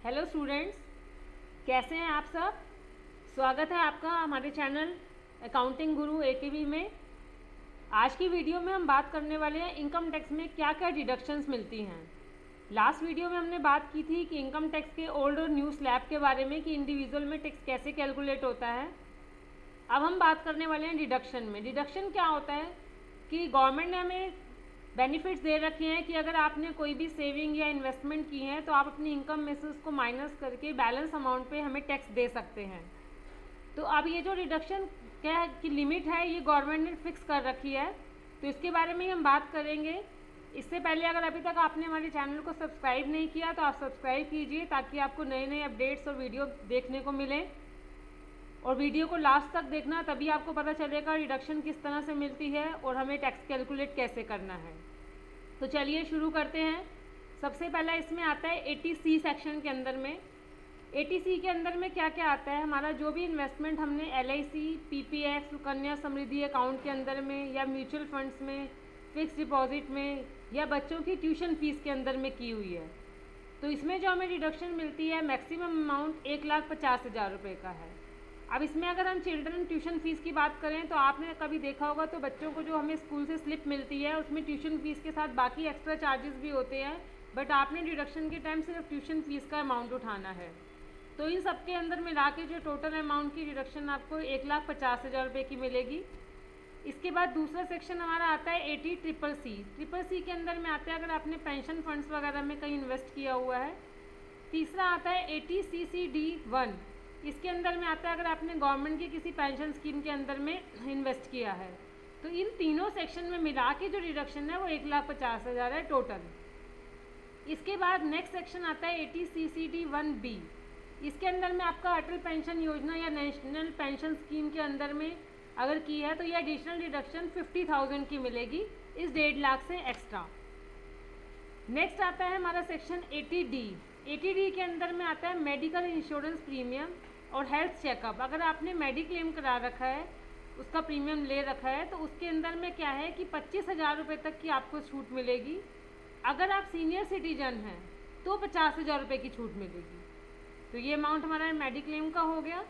Hello students, कैसे हैं आप सब। स्वागत है आपका हमारे चैनल अकाउंटिंग गुरु एकेवी में। आज की वीडियो में हम बात करने वाले हैं इनकम टैक्स में क्या क्या डिडक्शंस मिलती हैं। लास्ट वीडियो में हमने बात की थी कि इनकम टैक्स के ओल्ड और न्यू स्लैब के बारे में कि इंडिविजुअल में टैक्स कैसे कैलकुलेट होता है। अब हम बात करने वाले हैं डिडक्शन में। डिडक्शन क्या होता है कि गवर्नमेंट ने हमें बेनिफिट्स दे रखे हैं कि अगर आपने कोई भी सेविंग या इन्वेस्टमेंट की है तो आप अपनी इनकम में से उसको माइनस करके बैलेंस अमाउंट पे हमें टैक्स दे सकते हैं। तो अब ये जो रिडक्शन क्या है की लिमिट है ये गवर्नमेंट ने फिक्स कर रखी है, तो इसके बारे में हम बात करेंगे। इससे पहले अगर अभी तक आपने हमारे चैनल को सब्सक्राइब नहीं किया तो आप सब्सक्राइब कीजिए ताकि आपको नए नए अपडेट्स और वीडियो देखने को मिले। और वीडियो को लास्ट तक देखना, तभी आपको पता चलेगा रिडक्शन किस तरह से मिलती है और हमें टैक्स कैलकुलेट कैसे करना है। तो चलिए शुरू करते हैं। सबसे पहला इसमें आता है 80C सेक्शन के अंदर में। 80C के अंदर में क्या क्या आता है, हमारा जो भी इन्वेस्टमेंट हमने LIC, PPF, Sukanya Samriddhi account के अंदर में या म्यूचुअल फंड्स में, फिक्स डिपॉजिट में या बच्चों की ट्यूशन फीस के अंदर में की हुई है, तो इसमें जो हमें रिडक्शन मिलती है मैक्सिमम अमाउंट 1,50,000 रुपये का है। अब इसमें अगर हम चिल्ड्रन ट्यूशन फ़ीस की बात करें तो आपने कभी देखा होगा तो बच्चों को जो हमें स्कूल से स्लिप मिलती है उसमें ट्यूशन फ़ीस के साथ बाकी एक्स्ट्रा चार्जेस भी होते हैं, बट आपने डिडक्शन के टाइम सिर्फ ट्यूशन फ़ीस का अमाउंट उठाना है। तो इन सब के अंदर मिला के जो टोटल अमाउंट की डिडक्शन आपको 1,50,000 रुपये की मिलेगी। इसके बाद दूसरा सेक्शन हमारा आता है 80CCC के अंदर में आता है अगर आपने पेंशन फंड्स वगैरह में कहीं इन्वेस्ट किया हुआ है। तीसरा आता है 80CCD1, इसके अंदर में आता है अगर आपने गवर्नमेंट की किसी पेंशन स्कीम के अंदर में इन्वेस्ट किया है। तो इन तीनों सेक्शन में मिला के जो डिडक्शन है वो 1,50,000 है टोटल। इसके बाद नेक्स्ट सेक्शन आता है 80CCD1B, इसके अंदर में आपका अटल पेंशन योजना या नेशनल पेंशन स्कीम के अंदर में अगर की है तो ये एडिशनल डिडक्शन 50,000 की मिलेगी इस 1.5 लाख से एक्स्ट्रा। नेक्स्ट आता है हमारा सेक्शन 80D। 80D के अंदर में आता है मेडिकल इंश्योरेंस प्रीमियम और हेल्थ चेकअप। अगर आपने मेडिक्लेम करा रखा है, उसका प्रीमियम ले रखा है, तो उसके अंदर में क्या है कि 25,000 रुपये तक की आपको छूट मिलेगी। अगर आप सीनियर सिटीजन हैं तो 50,000 रुपये की छूट मिलेगी। तो ये अमाउंट हमारा मेडिक्लेम का हो गया।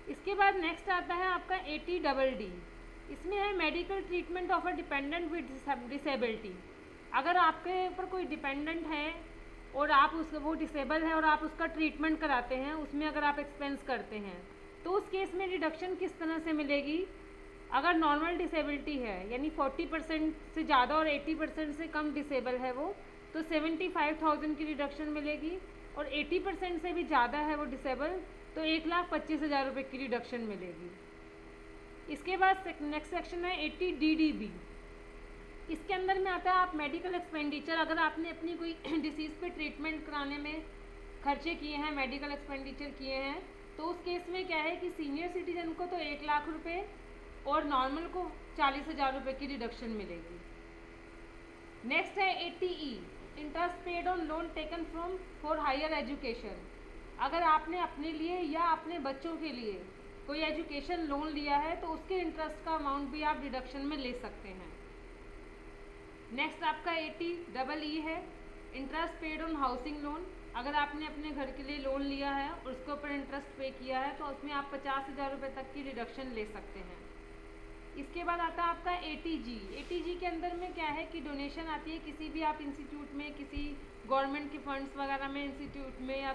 इसके बाद नेक्स्ट आता है आपका 80DD। इसमें है medical treatment of a dependent with disability. अगर आपके ऊपर कोई डिपेंडेंट है और आप वो डिसेबल है और आप उसका ट्रीटमेंट कराते हैं, उसमें अगर आप एक्सपेंस करते हैं तो उस केस में रिडक्शन किस तरह से मिलेगी। अगर नॉर्मल डिसेबिलिटी है यानी 40% से ज़्यादा और 80% से कम डिसेबल है वो, तो 75,000 की रिडक्शन मिलेगी। और 80% से भी ज़्यादा है वो डिसेबल तो 1,25,000 रुपये की रिडक्शन मिलेगी। इसके बाद नेक्स्ट सेक्शन है 80DDB। इसके अंदर में आता है आप मेडिकल एक्सपेंडिचर, अगर आपने अपनी कोई डिसीज़ पे ट्रीटमेंट कराने में खर्चे किए हैं, मेडिकल एक्सपेंडिचर किए हैं, तो उस केस में क्या है कि सीनियर सिटीजन को तो 1 लाख रुपये और नॉर्मल को 40,000 रुपये की रिडक्शन मिलेगी। नेक्स्ट है 80E, interest paid on loan taken from for higher education. अगर आपने अपने लिए या अपने बच्चों के लिए कोई एजुकेशन लोन लिया है तो उसके इंटरेस्ट का अमाउंट भी आप डिडक्शन में ले सकते हैं। नेक्स्ट आपका 80EE है, interest paid on housing loan. अगर आपने अपने घर के लिए लोन लिया है और उसके ऊपर इंटरेस्ट पे किया है तो उसमें आप 50,000 रुपये तक की रिडक्शन ले सकते हैं। इसके बाद आता है आपका 80G। 80G के अंदर में क्या है कि डोनेशन आती है किसी भी आप इंस्टीट्यूट में, किसी गवर्नमेंट के फंड्स वगैरह में, इंस्टीट्यूट में या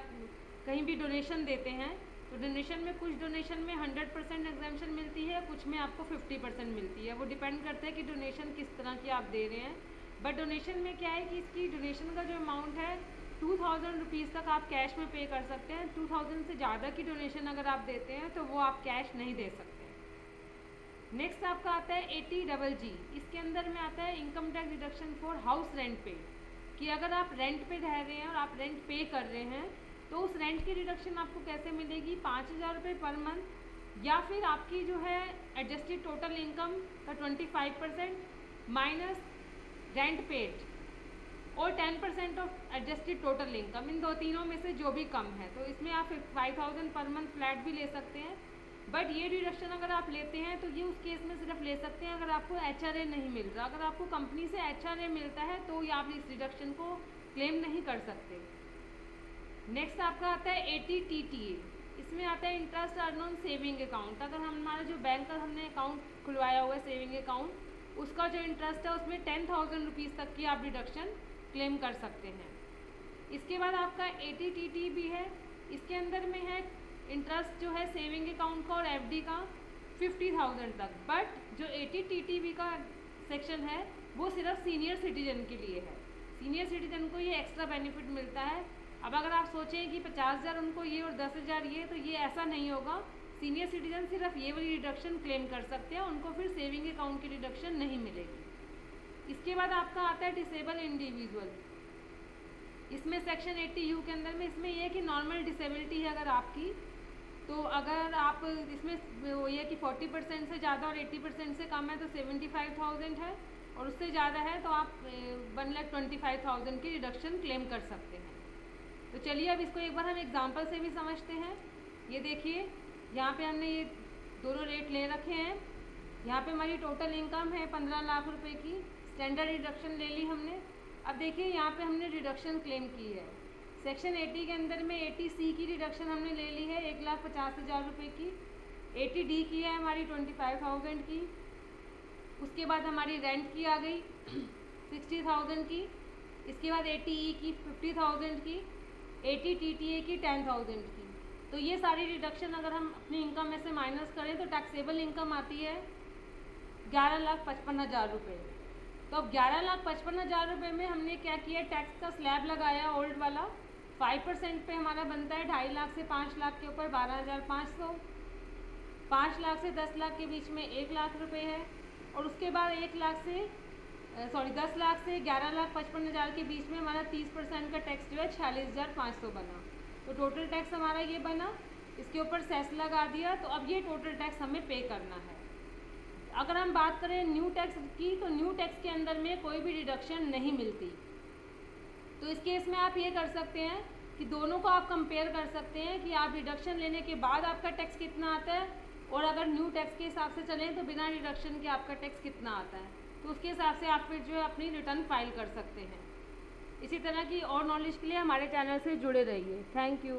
कहीं भी डोनेशन देते हैं, तो डोनेशन में कुछ डोनेशन में 100% एग्जाम्पशन मिलती है, कुछ में आपको 50% मिलती है। वो डिपेंड करता है कि डोनेशन किस तरह की आप दे रहे हैं। बट डोनेशन में क्या है कि इसकी डोनेशन का जो अमाउंट है 2,000 रुपीज़ तक आप कैश में पे कर सकते हैं। 2,000 से ज़्यादा की डोनेशन अगर आप देते हैं तो वो आप कैश नहीं दे सकते। नेक्स्ट आपका आता है 80GG। इसके अंदर में आता है income tax deduction for house rent पे, कि अगर आप रेंट पे रह रहे हैं और आप रेंट पे कर रहे हैं तो उस रेंट की रिडक्शन आपको कैसे मिलेगी, 5,000 रुपये पर मंथ, या फिर आपकी जो है एडजस्टेड टोटल इनकम का 25% माइनस रेंट पेड और 10% ऑफ एडजस्टेड टोटल इनकम, इन तीनों में से जो भी कम है। तो इसमें आप 5,000 पर मंथ फ्लैट भी ले सकते हैं। बट ये डिडक्शन अगर आप लेते हैं तो ये उस केस में सिर्फ ले सकते हैं अगर आपको HRA नहीं मिल रहा। अगर आपको कंपनी से HRA मिलता है तो ये आप इस डिडक्शन को क्लेम नहीं कर सकते। नेक्स्ट आपका आता है ATTTA। इसमें आता है interest earn on saving account. अगर हम हमारा जो बैंक का हमने अकाउंट खुलवाया हुआ है सेविंग अकाउंट, उसका जो इंटरेस्ट है उसमें 10,000 रुपीज़ तक की आप डिडक्शन क्लेम कर सकते हैं। इसके बाद आपका ATTT भी है। इसके अंदर में है इंटरेस्ट जो है सेविंग अकाउंट का और FD का 50,000 तक। बट जो ATTTB का सेक्शन है वो सिर्फ सीनियर सिटीजन के लिए है। सीनियर सिटीजन को ये एक्स्ट्रा बेनिफिट मिलता है। अब अगर आप सोचें कि 50,000 उनको ये और 10,000 ये, तो ये ऐसा नहीं होगा। सीनियर सिटीजन सिर्फ ये वाली डिडक्शन क्लेम कर सकते हैं, उनको फिर सेविंग अकाउंट की डिडक्शन नहीं मिलेगी। इसके बाद आपका आता है डिसेबल इंडिविजुअल। इसमें सेक्शन 80U के अंदर में इसमें यह है कि नॉर्मल डिसेबिलिटी है अगर आपकी, तो अगर आप इसमें वो ये कि 40% से ज़्यादा और 80% से कम है तो 75,000 है, और उससे ज़्यादा है तो आप 1,25,000 की रिडक्शन क्लेम कर सकते हैं। तो चलिए अब इसको एक बार हम एग्जांपल से भी समझते हैं। ये देखिए यहाँ पे हमने ये दोनों रेट ले रखे हैं। यहाँ पे हमारी टोटल इनकम है 15 लाख रुपए की। स्टैंडर्ड रिडक्शन ले ली हमने। अब देखिए यहाँ पे हमने रिडक्शन क्लेम की है। सेक्शन 80 के अंदर में 80C की रिडक्शन हमने ले ली है 1,50,000 रुपये की। 80D की है हमारी 25,000 की। उसके बाद हमारी रेंट की आ गई 60,000 की। इसके बाद 80E की 50,000 की। ATTTA की 10,000 की। तो ये सारी रिडक्शन अगर हम अपनी इनकम में से माइनस करें तो टैक्सेबल इनकम आती है 11,55,000 रुपये। तो अब 11,55,000 रुपये में हमने क्या किया, टैक्स का स्लैब लगाया ओल्ड वाला। 5% पे हमारा बनता है 2.5 लाख से 5 लाख के ऊपर 12,500। 5 लाख से 10 लाख के बीच में 1 लाख रुपये है, और उसके बाद 10 लाख से 11,55,000 के बीच में हमारा 30% का टैक्स जो है 46,500 बना। तो टोटल टैक्स हमारा ये बना। इसके ऊपर सेस लगा दिया, तो अब ये टोटल टैक्स हमें पे करना है। अगर हम बात करें न्यू टैक्स की, तो न्यू टैक्स के अंदर में कोई भी डिडक्शन नहीं मिलती। तो इस केस में आप ये कर सकते हैं कि दोनों को आप कंपेयर कर सकते हैं कि आप डिडक्शन लेने के बाद आपका टैक्स कितना आता है, और अगर न्यू टैक्स के हिसाब से चलें तो बिना डिडक्शन के आपका टैक्स कितना आता है। तो उसके हिसाब से आप फिर जो है अपनी रिटर्न फाइल कर सकते हैं। इसी तरह की और नॉलेज के लिए हमारे चैनल से जुड़े रहिए। Thank you.